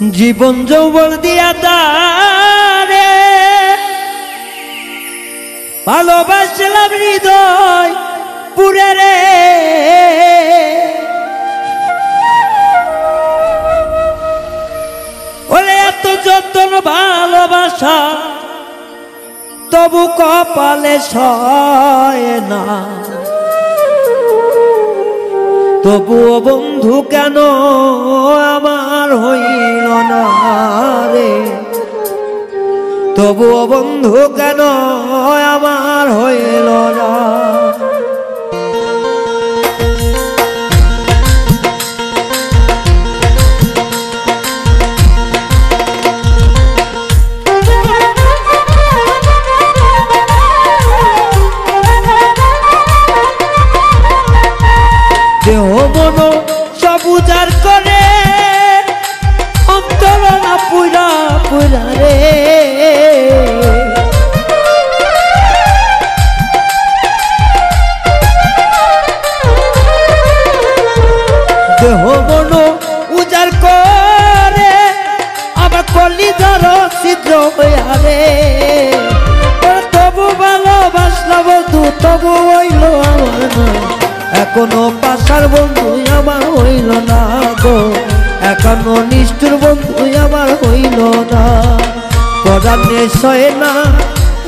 জীবন যৌবন দিয়া তারে ভালোবাসলাম হৃদয় পুরে রে, ওরে এত যত্ন ভালোবাসা তবু কপালে সয় না, তবুও বন্ধু কেন আমার হইল না রে, তবুও বন্ধু কেন আমার হইল না। দেহ মন সব উজাড় করে অন্তর না পুরা পুরা রে, দেহ মন উজাড় করে আমার কলিজার ছিদ্র হইয়া রে, তবু ভালোবাসলাম বন্ধু তবু হইল আমার না, এখনো পাশার বন্ধু আমার হইল না গো, এখনো নিষ্ঠুর বন্ধু আমার হইল না, পরাণে সহে না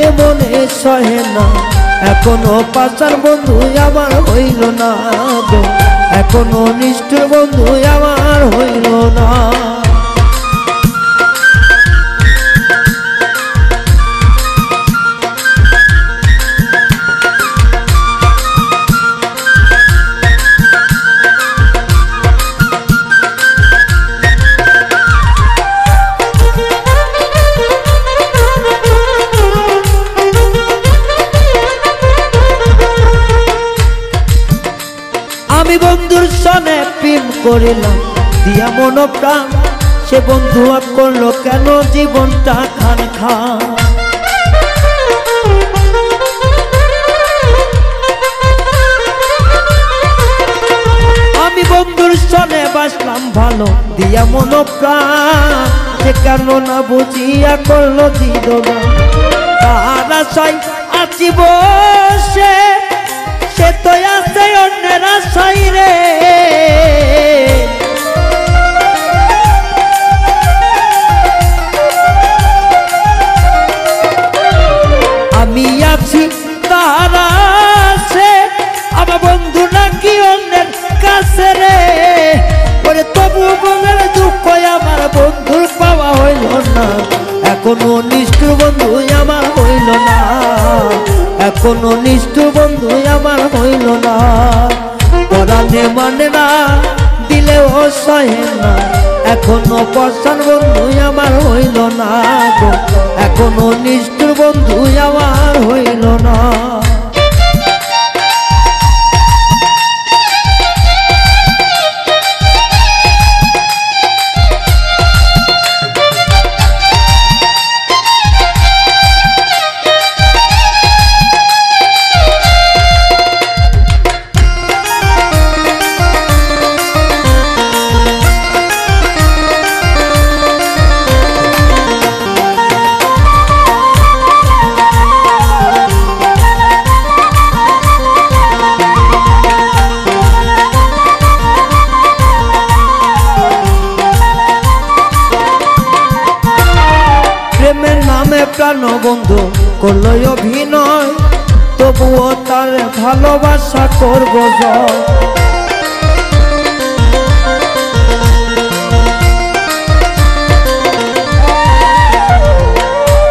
এ মনে সহে না, এখনো পাশার বন্ধু আমার হইল না গো, এখনো নিষ্ঠুর বন্ধু আমার হইল না। আমি বন্ধুর সনে প্রেম করিলাম দিয়া মন প্রাণ, সে বন্ধু আপ করলো কেন জীবনটা খান খান, আমি বন্ধুর সনে বাসলাম ভালো দিয়া মন প্রাণ, সে কেন না বুঝিয়া করলো দিদনা, তার আশায় আছি বসে সে তো আছে অন্যের আশায় রে, আমি আছি তার আশে আমার বন্ধু নাকি অন্যের কাছে রে, ওরে তবু মনের দুঃখ আমার বন্ধুর পাওয়া হইল না, এখনো নিষ্ঠুর বন্ধু আমার হইল না, এখনো নিষ্ঠুর বন্ধু আমার হইল না, পরাণে মানে না দিলেও সহে না, এখনো পছার বন্ধু আমার হইল না গো, এখনো নিষ্ঠুর বন্ধু আমার হইল না। প্রেমের নামে প্রাণ বন্ধু করলো অভিনয়, তবুও তার ভালোবাসা করব জয়,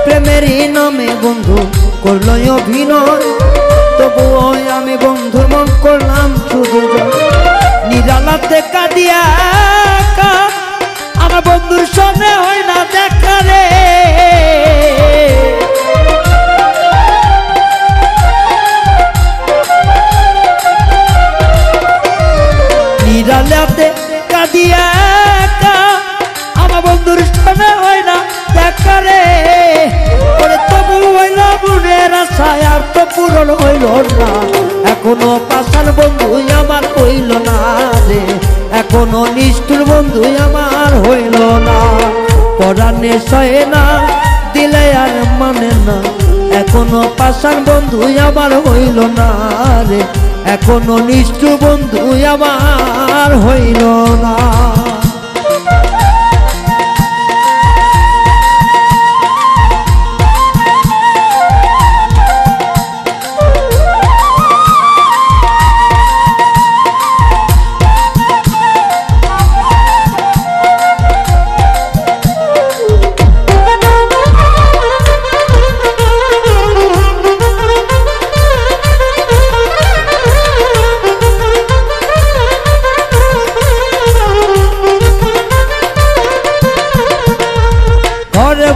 প্রেমেরই নামে বন্ধু করলো অভিনয়, তবুও আমি বন্ধুর মন করলাম শুধু নিরালাতে কাঁদিয়া আমার বন্ধুর সঙ্গে হয় না দেখা রে, নিরালাতে কাঁদিয়া আমার বন্ধুর সঙ্গে হয় না দেখা রে, ওরে তবু হইল মনের আশা আর তো পূরণ হইল না, এখনো এখনো নিষ্ঠুর বন্ধু আমার হইল না, পরাণে সহে না দিলে আর মানে না, এখনো পাষাণ বন্ধু আমার হইল না রে, এখনো নিষ্ঠুর বন্ধু আমার হইল না।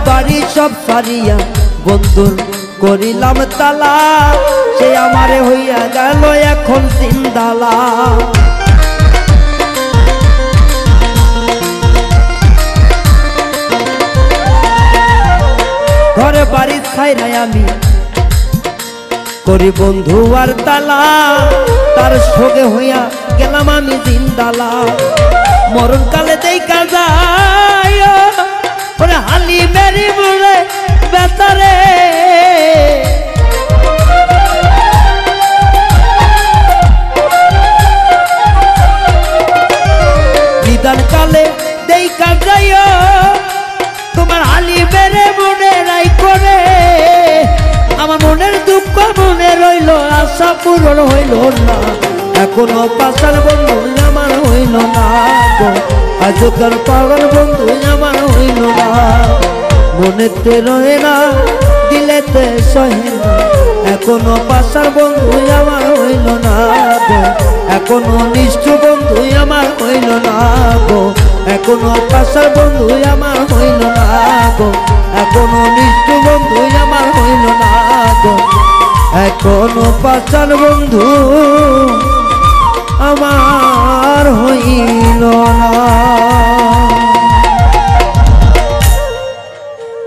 বাড়ি সব সারিয়া বন্ধুর করিলাম তালা, সে আমারে হইয়া গেল এখন জিন্দালা। ঘরে বাড়ি ছাইরাই আমি করি বন্ধু আর তালা, তার সঙ্গে হইয়া গেলাম আমি জিন্দালা। মরণকালে দেখা যায় ওরে হালি মেরি মুড়ে বেতারে, নিদান কালে দেখা যায় তোমার হালি মেরে মনে নাই করে, আমার মনের দুঃখ মনে রইল, আশা পূরণ হইল না, এখনো পাষাণ বন্ধু আমার হইল না, আজকাল পাগল বন্ধু আমার হইল না, মনেতে রহে না দিলেতে সহে না, এখনো পাষাণ বন্ধু আমার হইল না গো, এখনো নিষ্ঠুর বন্ধু আমার হইল না গো, এখনো পাষাণ বন্ধু আমার হইল না গো, এখনো নিষ্ঠুর বন্ধু আমার হইল না গো, এখনো পাষাণ বন্ধু আমার হইল